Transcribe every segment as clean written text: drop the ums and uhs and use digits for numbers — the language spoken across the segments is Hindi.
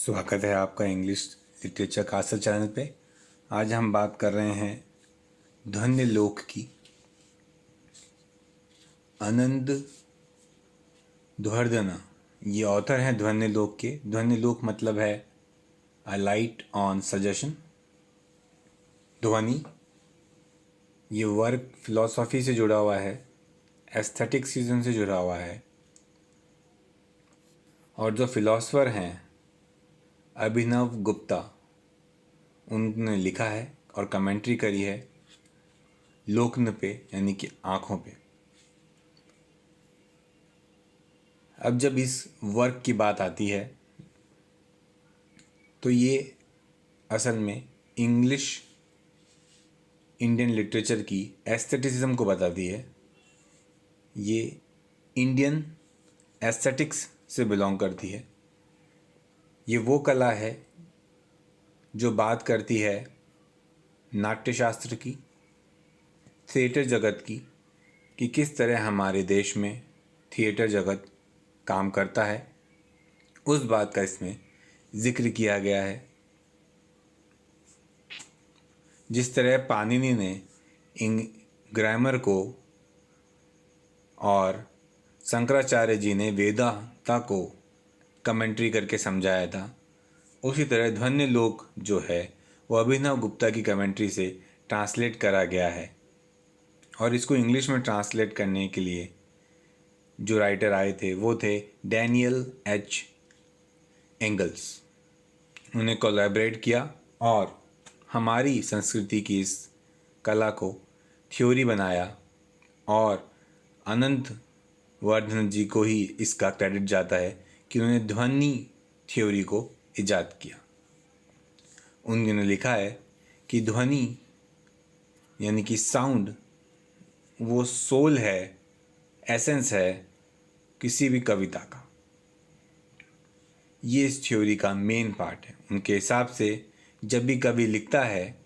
स्वागत है आपका इंग्लिश लिटरेचर कासल चैनल पे। आज हम बात कर रहे हैं ध्वन्यलोक की। आनंद ध्वर्धना ये ऑथर हैं ध्वन्यलोक के। ध्वन्यलोक मतलब है अ लाइट ऑन सजेशन। ध्वनि ये वर्क फिलॉसफी से जुड़ा हुआ है, एस्थेटिक्सिज्म से जुड़ा हुआ है। और जो फिलॉसफर हैं अभिनव गुप्ता, उन्होंने लिखा है और कमेंट्री करी है लोकन पे, यानी कि आँखों पे। अब जब इस वर्क की बात आती है तो ये असल में इंडियन लिटरेचर की एस्थेटिसिज्म को बताती है। ये इंडियन एस्थेटिक्स से बिलोंग करती है। ये वो कला है जो बात करती है नाट्यशास्त्र की, थिएटर जगत की, कि किस तरह हमारे देश में थिएटर जगत काम करता है, उस बात का इसमें जिक्र किया गया है। जिस तरह पाणिनि ने ग्रामर को और शंकराचार्य जी ने वेदांता को कमेंट्री करके समझाया था, उसी तरह ध्वन्यलोक जो है वो अभिनव गुप्ता की कमेंट्री से ट्रांसलेट करा गया है। और इसको इंग्लिश में ट्रांसलेट करने के लिए जो राइटर आए थे वो थे डैनियल एच एंगल्स। उन्होंने कोलैबोरेट किया और हमारी संस्कृति की इस कला को थ्योरी बनाया, और आनंद वर्धन जी को ही इसका क्रेडिट जाता है कि उन्होंने ध्वनि थ्योरी को इजाद किया। उन्होंने लिखा है कि ध्वनि यानी कि साउंड वो सोल है, एसेंस है किसी भी कविता का। ये इस थ्योरी का मेन पार्ट है। उनके हिसाब से जब भी कवि लिखता है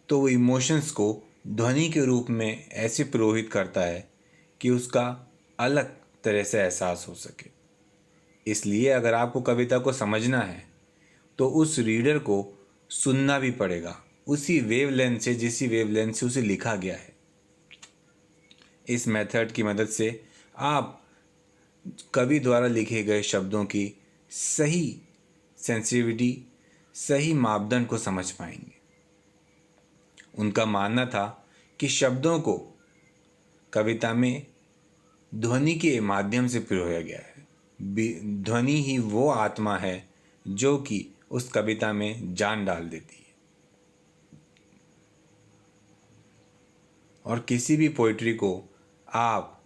तो वो इमोशंस को ध्वनि के रूप में ऐसे प्रोहित करता है कि उसका अलग तरह से एहसास हो सके। इसलिए अगर आपको कविता को समझना है तो उस रीडर को सुनना भी पड़ेगा उसी वेवलेंथ से उसे लिखा गया है। इस मेथड की मदद से आप कवि द्वारा लिखे गए शब्दों की सही सेंसिटिविटी, सही मापदंड को समझ पाएंगे। उनका मानना था कि शब्दों को कविता में ध्वनि के माध्यम से पिरोया गया है। ध्वनि ही वो आत्मा है जो कि उस कविता में जान डाल देती है। और किसी भी पोइट्री को आप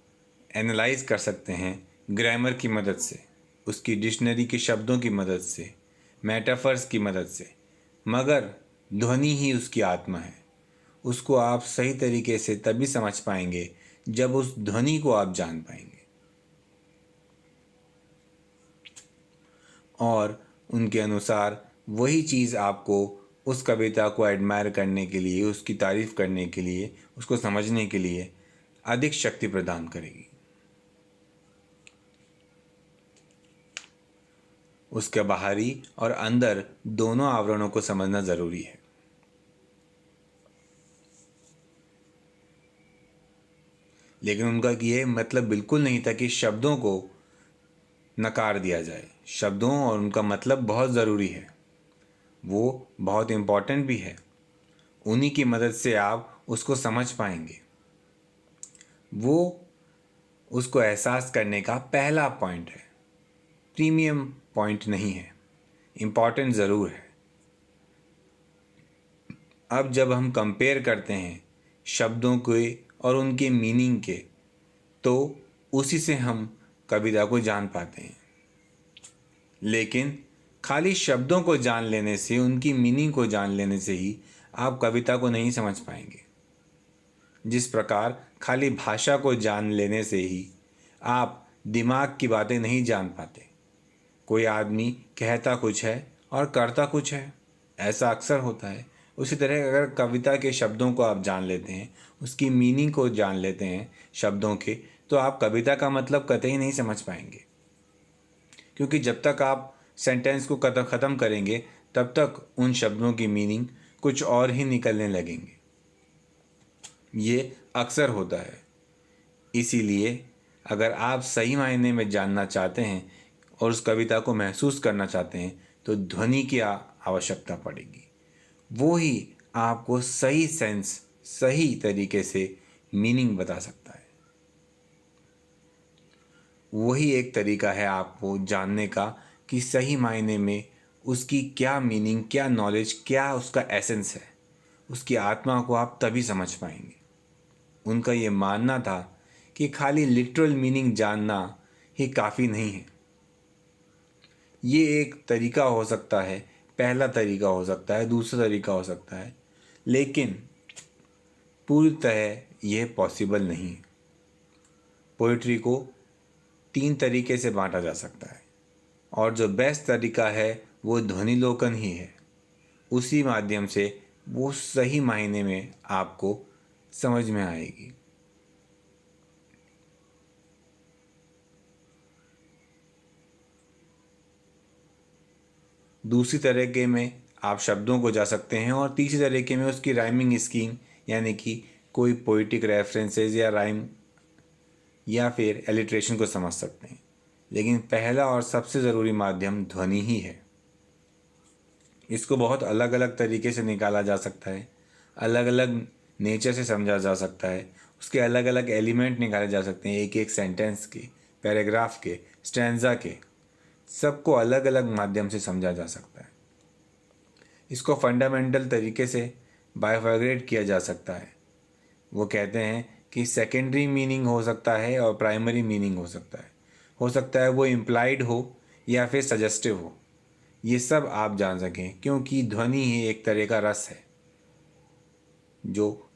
एनालाइज कर सकते हैं ग्रामर की मदद से, उसकी डिक्शनरी के शब्दों की मदद से, मेटाफर्स की मदद से, मगर ध्वनि ही उसकी आत्मा है। उसको आप सही तरीके से तभी समझ पाएंगे जब उस ध्वनि को आप जान पाएंगे। और उनके अनुसार वही चीज़ आपको उस कविता को एडमायर करने के लिए, उसकी तारीफ़ करने के लिए, उसको समझने के लिए अधिक शक्ति प्रदान करेगी। उसके बाहरी और अंदर दोनों आवरणों को समझना ज़रूरी है। लेकिन उनका ये मतलब बिल्कुल नहीं था कि शब्दों को नकार दिया जाए। शब्दों और उनका मतलब बहुत ज़रूरी है, वो बहुत इम्पॉर्टेंट भी है। उन्हीं की मदद से आप उसको समझ पाएंगे। वो उसको एहसास करने का पहला पॉइंट है, प्रीमियम पॉइंट नहीं है, इम्पॉर्टेंट ज़रूर है। अब जब हम कंपेयर करते हैं शब्दों के और उनके मीनिंग के, तो उसी से हम कविता को जान पाते हैं। लेकिन खाली शब्दों को जान लेने से, उनकी मीनिंग को जान लेने से ही आप कविता को नहीं समझ पाएंगे। जिस प्रकार खाली भाषा को जान लेने से ही आप दिमाग की बातें नहीं जान पाते। कोई आदमी कहता कुछ है और करता कुछ है, ऐसा अक्सर होता है। उसी तरह अगर कविता के शब्दों को आप जान लेते हैं, उसकी मीनिंग को जान लेते हैं शब्दों के, तो आप कविता का मतलब कतई नहीं समझ पाएंगे। क्योंकि जब तक आप सेंटेंस को ख़त्म करेंगे तब तक उन शब्दों की मीनिंग कुछ और ही निकलने लगेंगे। ये अक्सर होता है। इसीलिए अगर आप सही मायने में जानना चाहते हैं और उस कविता को महसूस करना चाहते हैं तो ध्वनि की आवश्यकता पड़ेगी। वो ही आपको सही सेंस, सही तरीके से मीनिंग बता सकता है। वही एक तरीका है आपको जानने का कि सही मायने में उसकी क्या मीनिंग, क्या नॉलेज, क्या उसका एसेंस है। उसकी आत्मा को आप तभी समझ पाएंगे। उनका ये मानना था कि खाली लिटरल मीनिंग जानना ही काफ़ी नहीं है। ये एक तरीका हो सकता है, पहला तरीका हो सकता है, दूसरा तरीका हो सकता है, लेकिन पूरी तरह यह पॉसिबल नहीं है। पोइट्री को 3 तरीके से बांटा जा सकता है और जो बेस्ट तरीका है वो ध्वनिलोकन ही है। उसी माध्यम से वो सही मायने में आपको समझ में आएगी। दूसरी तरीके में आप शब्दों को जा सकते हैं और तीसरी तरीके में उसकी राइमिंग स्कीम, यानी कि कोई पोइटिक रेफरेंसेस या राइम या फिर एलिट्रेशन को समझ सकते हैं। लेकिन पहला और सबसे ज़रूरी माध्यम ध्वनि ही है। इसको बहुत अलग अलग तरीके से निकाला जा सकता है, अलग अलग नेचर से समझा जा सकता है। उसके अलग अलग एलिमेंट निकाले जा सकते हैं, एक एक सेंटेंस के, पैराग्राफ के, स्टैंजा के, सबको अलग अलग माध्यम से समझा जा सकता है। इसको फंडामेंटल तरीके से बाइफर्गेट किया जा सकता है। वो कहते हैं कि सेकेंडरी मीनिंग हो सकता है और प्राइमरी मीनिंग हो सकता है। हो सकता है वो इम्प्लाइड हो या फिर सजेस्टिव हो। ये सब आप जान सकें, क्योंकि ध्वनि ही एक तरह का रस है। जो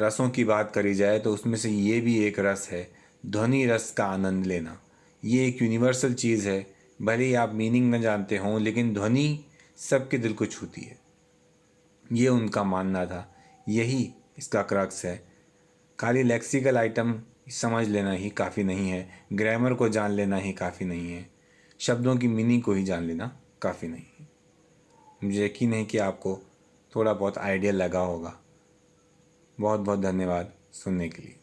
रसों की बात करी जाए तो उसमें से ये भी एक रस है, ध्वनि रस का आनंद लेना। ये एक यूनिवर्सल चीज़ है। भले ही आप मीनिंग न जानते हों, लेकिन ध्वनि सबके दिल को छूती है। ये उनका मानना था। यही इसका क्रक्स है। खाली लेक्सिकल आइटम समझ लेना ही काफ़ी नहीं है, ग्रामर को जान लेना ही काफ़ी नहीं है, शब्दों की मीनिंग को ही जान लेना काफ़ी नहीं है। मुझे यकीन है कि आपको थोड़ा बहुत आइडिया लगा होगा। बहुत बहुत धन्यवाद सुनने के लिए।